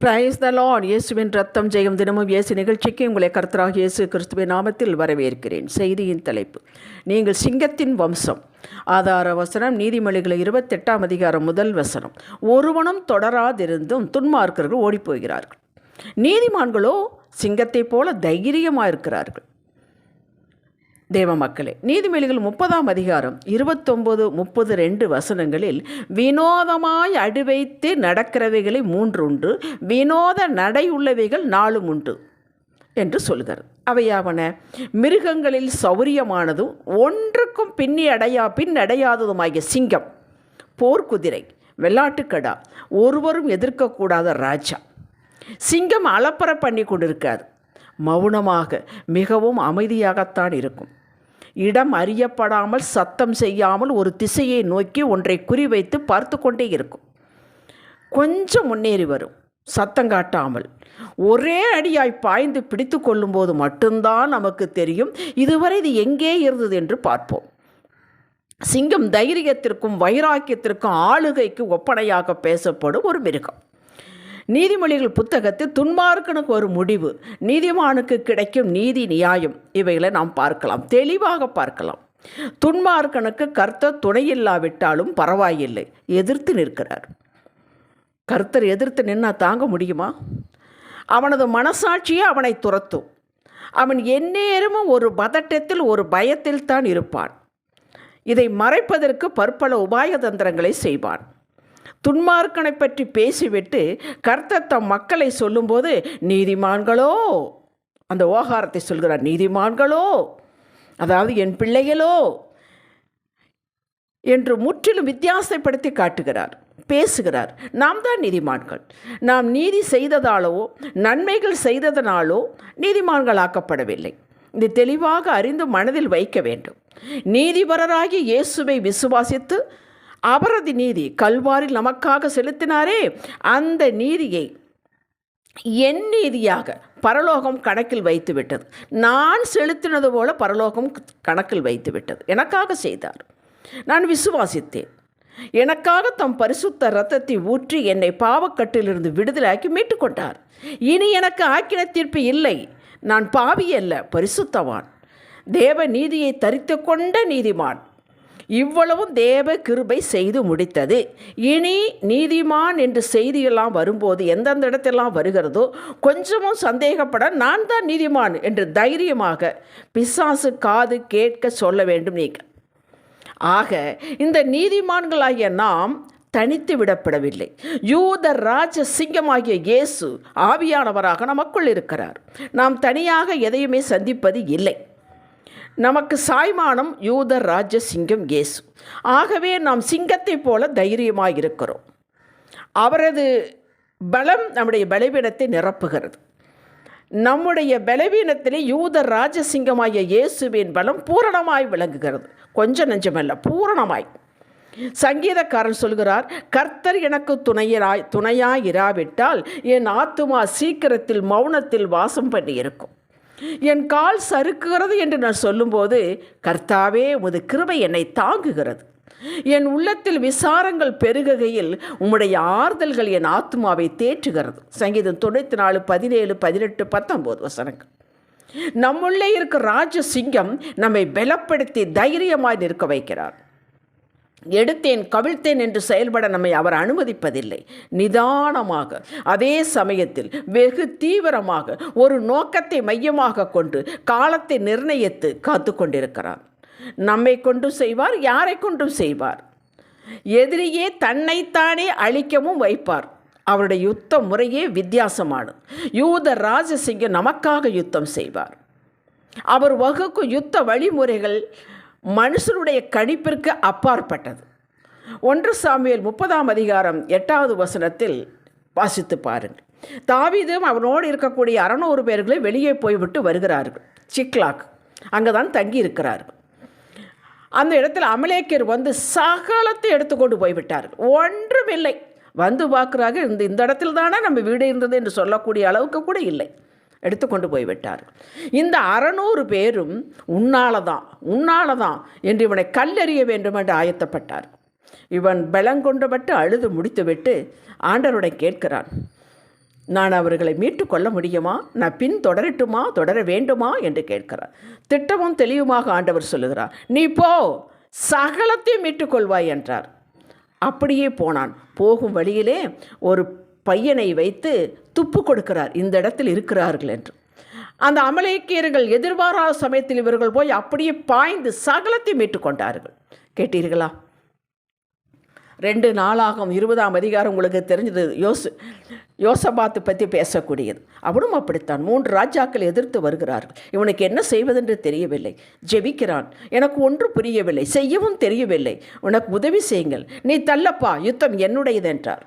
Praise the Lord. இயேசுவின் ரத்தம் ஜெயம் தினமும் இயேசு நிகழ்ச்சிக்கு உங்களை கர்த்தராகிய இயேசு கிறிஸ்துவின் நாமத்தில் வரவேற்கிறேன். செய்தியின் தலைப்பு: நீங்கள் சிங்கத்தின் வம்சம். ஆதார வசனம் நீதிமொழிகள் 28ஆம் அதிகாரம் 1 வசனம். ஒருவனும் தொடராதிருந்தும் துன்மார்க்கர்கள் ஓடிப்போகிறார்கள், நீதிமான்களோ சிங்கத்தைப் போல தைரியமாக இருக்கிறார்கள். தேவ மக்களே, நீதிமொழிகள் 30ஆம் அதிகாரம் 29-32 வசனங்களில் வினோதமாய் அடிவைத்து நடக்கிறவைகளை 3 உண்டு, வினோத நடையுள்ளவைகள் 4 உண்டு என்று சொல்கிறார். அவையாவன: மிருகங்களில் சௌரியமானதும் ஒன்றுக்கும் பின்னடையாததுமாகிய சிங்கம், போர்க்குதிரை, வெள்ளாட்டுக்கடா, ஒருவரும் எதிர்க்கக்கூடாத ராஜா. சிங்கம் அலப்பற பண்ணி கொண்டிருக்காது, மௌனமாக மிகவும் அமைதியாகத்தான் இருக்கும். இடம் அறியப்படாமல் சத்தம் செய்யாமல் ஒரு திசையை நோக்கி ஒன்றை குறிவைத்து பார்த்து கொண்டே இருக்கும். கொஞ்சம் முன்னேறி வரும், சத்தம் காட்டாமல் ஒரே அடியாய் பாய்ந்து பிடித்து கொள்ளும்போது மட்டும்தான் நமக்கு தெரியும் இதுவரை இது எங்கே இருந்தது என்று பார்ப்போம். சிங்கம் தைரியத்திற்கும் வைராக்கியத்திற்கும் ஆளுகைக்கு ஒப்பனையாக பேசப்படும் ஒரு மிருகம். நீதிமொழிகள் புத்தகத்தில் துன்மார்க்கனுக்கு ஒரு முடிவு, நீதிமானுக்கு கிடைக்கும் நீதி நியாயம், இவைகளை நாம் பார்க்கலாம், தெளிவாக பார்க்கலாம். துன்மார்க்கனுக்கு கர்த்தர் துணையில்லாவிட்டாலும் பரவாயில்லை, எதிர்த்து நிற்கிறார். கர்த்தர் எதிர்த்து நின்னா தாங்க முடியுமா? அவனது மனசாட்சியே அவனை துரத்தும். அவன் எந்நேரமும் ஒரு பதட்டத்தில், ஒரு பயத்தில் தான் இருப்பான். இதை மறைப்பதற்கு பற்பல உபாய தந்திரங்களை செய்வான். துன்மார்க்கனை பற்றி பேசிவிட்டு கர்த்தர் தம் மக்களை சொல்லும்போது நீதிமான்களோ, அந்த ஓகாரத்தை சொல்கிறார், நீதிமான்களோ, அதாவது என் பிள்ளைகளோ என்று முற்றிலும் வித்தியாசப்படுத்தி காட்டுகிறார், பேசுகிறார். நாம் தான் நீதிமான்கள். நாம் நீதி செய்ததாலோ நன்மைகள் செய்ததனாலோ நீதிமான்களாக்கப்படவில்லை. இது தெளிவாக அறிந்து மனதில் வைக்க வேண்டும். நீதிபரராகி இயேசுவை விசுவாசித்து அவரது நீதி கல்வாரில் நமக்காக செலுத்தினாரே, அந்த நீதியை என் நீதியாக பரலோகம் கணக்கில் வைத்து விட்டது. நான் செலுத்தினது போல பரலோகம் கணக்கில் வைத்து விட்டது. எனக்காக செய்தார், நான் விசுவாசித்தேன். எனக்காக தம் பரிசுத்த இரத்தத்தை ஊற்றி என்னை பாவக்கட்டிலிருந்து விடுதலாக்கி மீட்டு கொண்டார். இனி எனக்கு ஆக்கின தீர்ப்பு இல்லை. நான் பாவி அல்ல, பரிசுத்தவான், தேவ நீதியை தரித்து கொண்ட நீதிமான். இவ்வளவும் தேவ கிருபை செய்து முடித்தது. இனி நீதிமான் என்று செய்தியெல்லாம் வரும்போது எந்தெந்த இடத்தெல்லாம் வருகிறதோ கொஞ்சமும் சந்தேகப்பட நான் தான் நீதிமான் என்று தைரியமாக பிசாசு காது கேட்க சொல்ல வேண்டும் நீங்கள். ஆக இந்த நீதிமான்களாகிய நாம் தனித்து விடப்படவில்லை. யூத ராஜ சிங்கமாகிய இயேசு ஆவியானவராக நமக்குள் இருக்கிறார். நாம் தனியாக எதையுமே சந்திப்பது இல்லை. நமக்கு சாய்மானம் யூத ராஜ சிங்கம் இயேசு. ஆகவே நாம் சிங்கத்தைப் போல தைரியமாக இருக்கிறோம். அவரது பலம் நம்முடைய பலவீனத்தை நிரப்புகிறது. நம்முடைய பலவீனத்திலே யூத ராஜ சிங்கமாகிய இயேசுவின் பலம் பூரணமாய் விளங்குகிறது. கொஞ்சம் நெஞ்சமல்ல, பூரணமாய். சங்கீதக்காரன் சொல்கிறார், கர்த்தர் எனக்கு துணையாய் இராவிட்டால் என் ஆத்துமா சீக்கிரத்தில் மௌனத்தில் வாசம் பண்ணி இருக்கும். என் கால் சறுக்குகிறது என்று நான் சொல்லும்போது கர்த்தாவே உமது கிருபை என்னை தாங்குகிறது. என் உள்ளத்தில் விசாரங்கள் பெருகுகையில் உம்முடைய ஆறுதல்கள் என் ஆத்மாவை தேற்றுகிறது. சங்கீதம் 94, 17, 18, 19 வசனங்கள். நம்முள்ளே இருக்கிற ராஜ சிங்கம் நம்மை பலப்படுத்தி தைரியமாய் நிற்க வைக்கிறார். எடுத்தேன் கவிழ்த்தேன் என்று செயல்பட நம்மை அவர் அனுமதிப்பதில்லை. நிதானமாக, அதே சமயத்தில் வெகு தீவிரமாக ஒரு நோக்கத்தை மையமாக கொண்டு காலத்தை நிர்ணயித்து காத்து கொண்டிருக்கிறார். நம்மை கொண்டும் செய்வார், யாரை கொண்டும் செய்வார். எதிரியே தன்னைத்தானே அழிக்கவும் வைப்பார். அவருடைய யுத்த முறையே வித்தியாசமானது. யூத ராஜசிங்கம் நமக்காக யுத்தம் செய்வார். அவர் வகுக்கும் யுத்த வழிமுறைகள் மனுஷனுடைய கணிப்பிற்கு அப்பாற்பட்டது. 1 சாமுவேல் 30ஆம் அதிகாரம் 8வது வசனத்தில் வாசித்து பாருங்கள். தாவீதும் அவனோடு இருக்கக்கூடிய 600 பேர்களை வெளியே போய்விட்டு வருகிறார்கள். சிக்லாக் அங்கே தான் தங்கி இருக்கிறார்கள். அந்த இடத்துல அமலேக்கியர் வந்து சகலத்தை எடுத்துக்கொண்டு போய்விட்டார்கள். ஒன்றுமில்லை. வந்து பார்க்குறாங்க, இந்த இடத்துல தானே நம்ம வீடு இருந்தது என்று சொல்லக்கூடிய அளவுக்கு கூட இல்லை. எடுத்துக்கொண்டு போய்விட்டார்கள். இந்த 600 பேரும் உன்னாலதான் என்று இவனை கல்லெறிய வேண்டும் என்று ஆயத்தப்பட்டார். இவன் பலங்கொண்டபட்டு அழுது முடித்துவிட்டு ஆண்டவருடன் கேட்கிறான், நான் அவர்களை மீட்டு கொள்ள முடியுமா? நான் பின் தொடரட்டுமா, தொடர வேண்டுமா என்று கேட்கிறார். திட்டமும் தெளிவுமாக ஆண்டவர் சொல்லுகிறார், நீ போ, சகலத்தையும் மீட்டுக்கொள்வாய் என்றார். அப்படியே போனான். போகும் வழியிலே ஒரு பையனை வைத்து துப்பு கொடுக்கிறார், இந்த இடத்தில் இருக்கிறார்கள் என்று. அந்த அமலேக்கியர்கள் எதிர்பாராத சமயத்தில் இவர்கள் போய் அப்படியே பாய்ந்து சகலத்தை மீட்டுக்கொண்டார்கள். கேட்டீர்களா? 2 நாளாகும் 20ஆம் அதிகாரம் உங்களுக்கு தெரிஞ்சது. யோசபாத்து பற்றி பேசக்கூடியது. அவனும் அப்படித்தான். 3 ராஜாக்கள் எதிர்த்து வருகிறார்கள். இவனுக்கு என்ன செய்வதென்று தெரியவில்லை. ஜெபிக்கிறான், எனக்கு ஒன்று புரியவில்லை, செய்யவும் தெரியவில்லை, உனக்கு உதவி செய்யுங்கள், நீ தள்ளப்பா, யுத்தம் என்னுடையது என்றார்.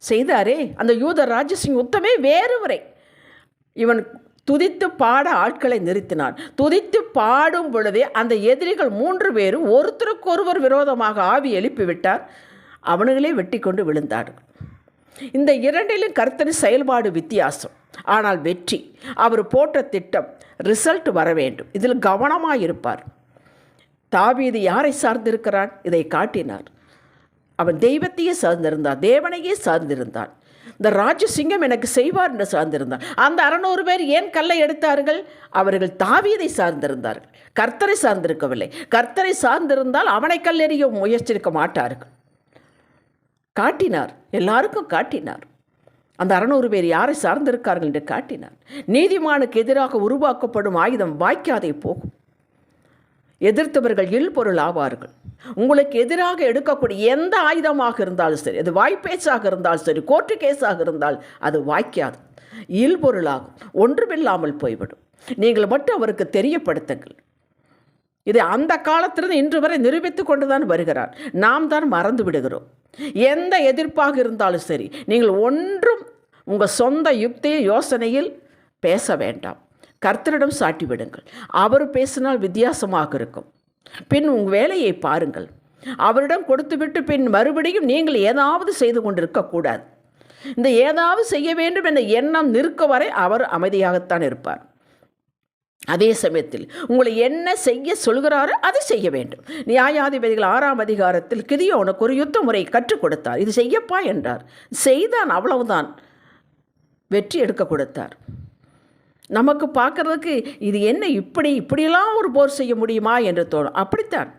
செய்தாரே. அந்த யூத ராஜசிங் யுத்தமே வேறுவரை. இவன் துதித்து பாட ஆட்களை நிறுத்தினான். துதித்து பாடும் பொழுதே அந்த எதிரிகள் 3 பேரும் ஒருத்தருக்கொருவர் விரோதமாக ஆவி எழுப்பிவிட்டார். அவனுங்களே வெட்டி கொண்டு விழுந்தார்கள். இந்த 2லும் கர்த்தரின் செயல்பாடு வித்தியாசம். ஆனால் வெற்றி, அவர் போட்ட திட்டம், ரிசல்ட் வர வேண்டும். இதில் கவனமாக இருப்பார். தாவீது யாரை சார்ந்திருக்கிறான்? இதை காட்டினார். அவன் தெய்வத்தையே சார்ந்திருந்தான், தேவனையே சார்ந்திருந்தான். இந்த ராஜசிங்கம் எனக்கு செய்வார் என்று சார்ந்திருந்தார். அந்த 600 பேர் ஏன் கல்லை எடுத்தார்கள்? அவர்கள் தாவீதை சார்ந்திருந்தார்கள், கர்த்தரை சார்ந்திருக்கவில்லை. கர்த்தரை சார்ந்திருந்தால் அவனை கல்லெறிய முயற்சிக்க மாட்டார்கள். காட்டினார், எல்லாருக்கும் காட்டினார். அந்த 600 பேர் யாரை சார்ந்திருக்கார்கள் என்று காட்டினார். நீதிமானுக்கு எதிராக உருவாக்கப்படும் ஆயுதம் வாய்க்காதே போகும். எதிர்த்தவர்கள் இல்பொருள் ஆவார்கள். உங்களுக்கு எதிராக எடுக்கக்கூடிய எந்த ஆயுதமாக இருந்தாலும் சரி, அது வாய்ப்பேச்சாக இருந்தாலும் சரி, கோர்ட்டு கேஸாக இருந்தால் அது வாய்க்காது, இல்பொருளாகும், ஒன்றுமில்லாமல் போய்விடும். நீங்கள் மட்டும் அவருக்கு தெரியப்படுத்துங்கள். இது அந்த காலத்திலிருந்து இன்று வரை நிரூபித்து கொண்டுதான் வருகிறார். நாம் தான் மறந்து விடுகிறோம். எந்த எதிர்ப்பாக இருந்தாலும் சரி, நீங்கள் ஒன்றும் உங்கள் சொந்த யுக்தி யோசனையில் பேச வேண்டாம். கர்த்தரிடம் சாட்டி விடுங்கள். அவர் பேசினால் வித்தியாசமாக இருக்கும். பின் உங்கள் வேலையை பாருங்கள். அவரிடம் கொடுத்துவிட்டு பின் மறுபடியும் நீங்கள் ஏதாவது செய்து கொண்டிருக்கக்கூடாது. இந்த ஏதாவது செய்ய வேண்டும் என்ற எண்ணம் நிற்க வரை அவர் அமைதியாகத்தான் இருப்பார். அதே சமயத்தில் உங்களை என்ன செய்ய சொல்கிறாரோ அதை செய்ய வேண்டும். நியாயாதிபதிகள் 6ஆம் அதிகாரத்தில் கிதியோனுக்கு ஒரு யுத்த முறை கற்றுக் கொடுத்தார். இது செய்யப்பா என்றார், செய்தான், அவ்வளவுதான். வெற்றி எடுக்க கொடுத்தார். நமக்கு பார்க்குறதுக்கு இது என்ன இப்படியெல்லாம் ஒரு போர் செய்ய முடியுமா என்று தோணும். அப்படித்தான்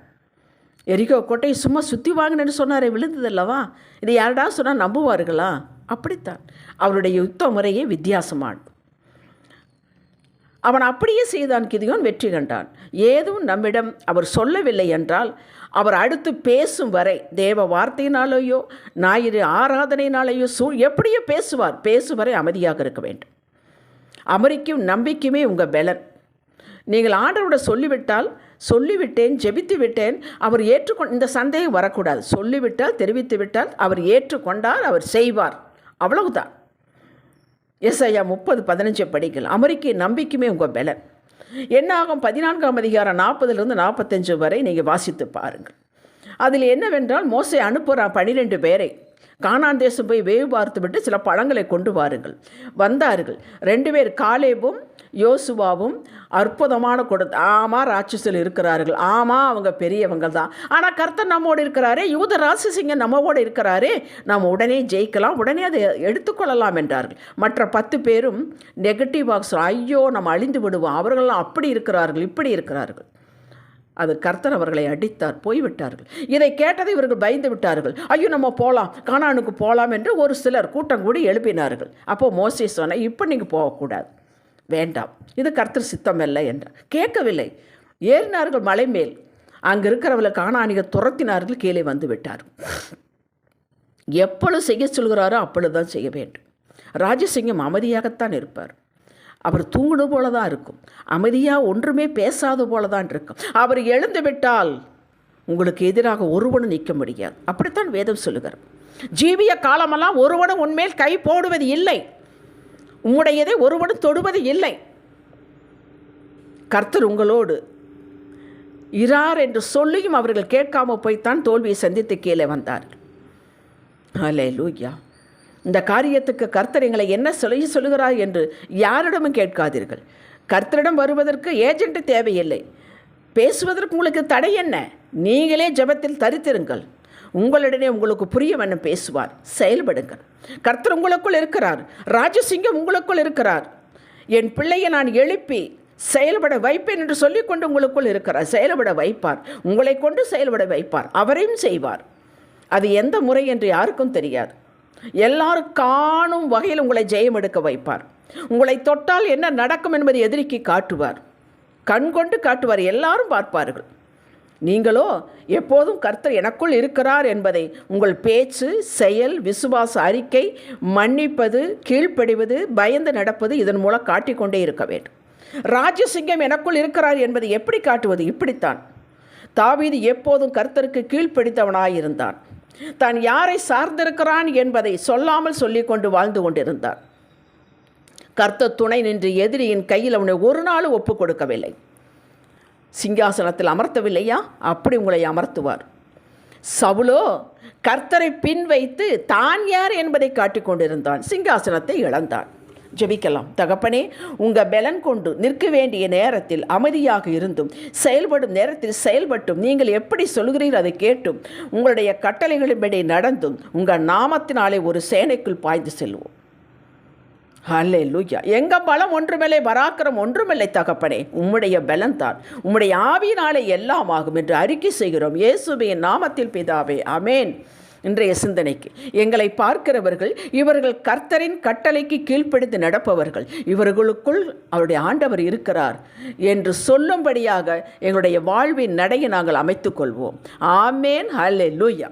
எரிகோ கோட்டையை சும்மா சுற்றி வாங்கினு சொன்னாரே, விழுந்ததல்லவா? இது யாரடா சொன்னால் நம்புவார்களா? அப்படித்தான் அவருடைய யுத்த முறையே வித்தியாசமானது. அவன் அப்படியே செய்தான். கிதியோன் வெற்றி கண்டான். ஏதும் நம்மிடம் அவர் சொல்லவில்லை என்றால், அவர் அடுத்து பேசும் வரை, தேவ வார்த்தையினாலேயோ ஞாயிறு ஆராதனையினாலேயோ எப்படியோ பேசுவார். பேசும் வரை அமைதியாக இருக்க வேண்டும். அமெரிக்கும் நம்பிக்கையுமே உங்கள் பலன். நீங்கள் ஆண்டவரோட சொல்லிவிட்டேன், ஜெபித்து விட்டேன், அவர் இந்த சந்தேகம் வரக்கூடாது. சொல்லிவிட்டால், தெரிவித்து விட்டால் அவர் ஏற்றுக்கொண்டார், அவர் செய்வார், அவ்வளவுதான். எஸ்ஐயா 30:15 படிக்கலாம். அமெரிக்க நம்பிக்கையுமே உங்கள் பலன். என்னாகும் 14ஆம் அதிகாரம் 40 45 வரை நீங்கள் வாசித்து பாருங்கள். அதில் என்னவென்றால், மோசே அனுப்புகிறான் 12 பேரை. கானான் தேசம் போய் வேவு பார்த்து விட்டு சில பழங்களை கொண்டு வாருங்கள். வந்தார்கள். 2 பேர், காலேபும் யோசுவாவும் அற்புதமான ஆமாம் ராட்சசில் இருக்கிறார்கள், ஆமாம் அவங்க பெரியவங்க தான், ஆனால் கர்த்தர் நம்மோடு இருக்கிறாரே, யூத ராட்சசிங்க நம்மோடு இருக்கிறாரே, நாம் உடனே ஜெயிக்கலாம், உடனே அதை எடுத்துக்கொள்ளலாம் என்றார்கள். மற்ற 10 பேரும் நெகட்டிவாக, ஐயோ நம்ம அழிந்து விடுவோம், அவர்களெல்லாம் அப்படி இருக்கிறார்கள், இப்படி இருக்கிறார்கள். அது கர்த்தர் அவர்களை அடித்தார், போய்விட்டார்கள். இதை கேட்டதை இவர்கள் பயந்து விட்டார்கள். ஐயோ நம்ம போகலாம், கானானுக்கு போகலாம் என்று ஒரு சிலர் கூட்டம் கூடி எழுப்பினார்கள். அப்போது மோசே சொன்ன, இப்போ நீங்கள் போகக்கூடாது, வேண்டாம், இது கர்த்தர் சித்தம் இல்லை என்றார். கேட்கவில்லை. ஏறினார்கள் மலை மேல். அங்கே இருக்கிறவர்களை கானானிகள் துரத்தினார்கள், கீழே வந்து விட்டார்கள். எப்பொழுது செய்ய சொல்கிறாரோ அப்பொழுதுதான் செய்ய வேண்டும். ராஜசிங்கம் அமைதியாகத்தான் இருப்பார். அவர் தூங்குடு போல தான் இருக்கும், அமைதியாக ஒன்றுமே பேசாத போல தான் இருக்கும். அவர் எழுந்து விட்டால் உங்களுக்கு எதிராக ஒருவனும் நிற்க முடியாது. அப்படித்தான் வேதம் சொல்லுகிறார். ஜீவிய காலமெல்லாம் ஒருவனும் உன்மேல் கை போடுவது இல்லை, உம்முடையதை ஒருவனும் தொடுவது இல்லை. கர்த்தர் உங்களோடு இரார் என்று சொல்லியும் அவர்கள் கேட்காமல் போய்த்தான் தோல்வியை சந்தித்து கீழே வந்தார்கள். அல்லேலூயா. இந்த காரியத்துக்கு கர்த்தர் எங்களை என்ன சொல்லுகிறார் என்று யாரிடமும் கேட்காதீர்கள். கர்த்தரிடம் வருவதற்கு ஏஜென்ட் தேவையில்லை. பேசுவதற்கு உங்களுக்கு தடை என்ன? நீங்களே ஜெபத்தில் தரித்திருங்கள். உங்களிடனே உங்களுக்கு புரியவண்ணம் பேசுவார். செயல்படுங்கள். கர்த்தர் உங்களுக்குள் இருக்கிறார். ராஜசிங்கம் உங்களுக்குள் இருக்கிறார். என் பிள்ளையை நான் எழுப்பி செயல்பட வைப்பேன் என்று சொல்லிக்கொண்டு உங்களுக்குள் இருக்கிறார். செயல்பட வைப்பார். உங்களை கொண்டு செயல்பட வைப்பார். அவரையும் செய்வார். அது எந்த முறை என்று யாருக்கும் தெரியாது. எல்லாரும் காணும் வகையில் உங்களை ஜெயம் எடுக்க வைப்பார். உங்களை தொட்டால் என்ன நடக்கும் என்பதை எதிரிக்கு காட்டுவார். கண் கொண்டு காட்டுவார். எல்லாரும் பார்ப்பார்கள். நீங்களோ எப்போதும் கர்த்தர் எனக்குள் இருக்கிறார் என்பதை உங்கள் பேச்சு, செயல், விசுவாச அறிக்கை, மன்னிப்பது, கீழ்ப்படிவது, பயந்து நடப்பது இதன் மூலம் காட்டிக்கொண்டே இருக்க வேண்டும். ராஜசிங்கம் எனக்குள் இருக்கிறார் என்பதை எப்படி காட்டுவது? இப்படித்தான். தாவீது எப்போதும் கர்த்தருக்கு கீழ்ப்படித்தவனாயிருந்தான். தான் யாரை சார்ந்திருக்கிறான் என்பதை சொல்லாமல் சொல்லிக்கொண்டு வாழ்ந்து கொண்டிருந்தான். கர்த்தர் துணை நின்று எதிரியின் கையில் அவனை ஒரு நாளும் ஒப்புக் கொடுக்கவில்லை. சிங்காசனத்தில் அமர்த்தவில்லையா? அப்படி உங்களை அமர்த்துவார். சவுலோ கர்த்தரை பின் வைத்து தான் யார் என்பதை காட்டிக்கொண்டிருந்தான். சிங்காசனத்தை இழந்தான். ஜெபிக்கலாம். தகப்பனே, உங்கள் பலன் கொண்டு நிற்க வேண்டிய நேரத்தில் அமைதியாக இருந்தும் செயல்படும் நேரத்தில் செயல்பட்டும் நீங்கள் எப்படி சொல்கிறீர்கள் அதை கேட்டும் உங்களுடைய கட்டளைகளின்படி நடந்தும் உங்கள் நாமத்தினாலே ஒரு சேனைக்குள் பாய்ந்து செல்வோம். ஹல்லேலூயா. எங்கள் பலம் ஒன்றுமில்லை, பராக்கிரம் ஒன்றுமில்லை தகப்பனே, உம்முடைய பலன் தான். உம்முடைய ஆவியினாலே எல்லாம் ஆகும் என்று அறிக்கை செய்கிறோம். இயேசுவின் நாமத்தில் பிதாவே, ஆமென். இன்றைய சிந்தனைக்கு எங்களை பார்க்கிறவர்கள் இவர்கள் கர்த்தரின் கட்டளைக்கு கீழ்ப்படிந்து நடப்பவர்கள், இவர்களுக்குள் அவருடைய ஆண்டவர் இருக்கிறார் என்று சொல்லும்படியாக எங்களுடைய வாழ்வின் நடையை நாங்கள் அமைத்துக்கொள்வோம். ஆமென். ஹல்லேலூயா.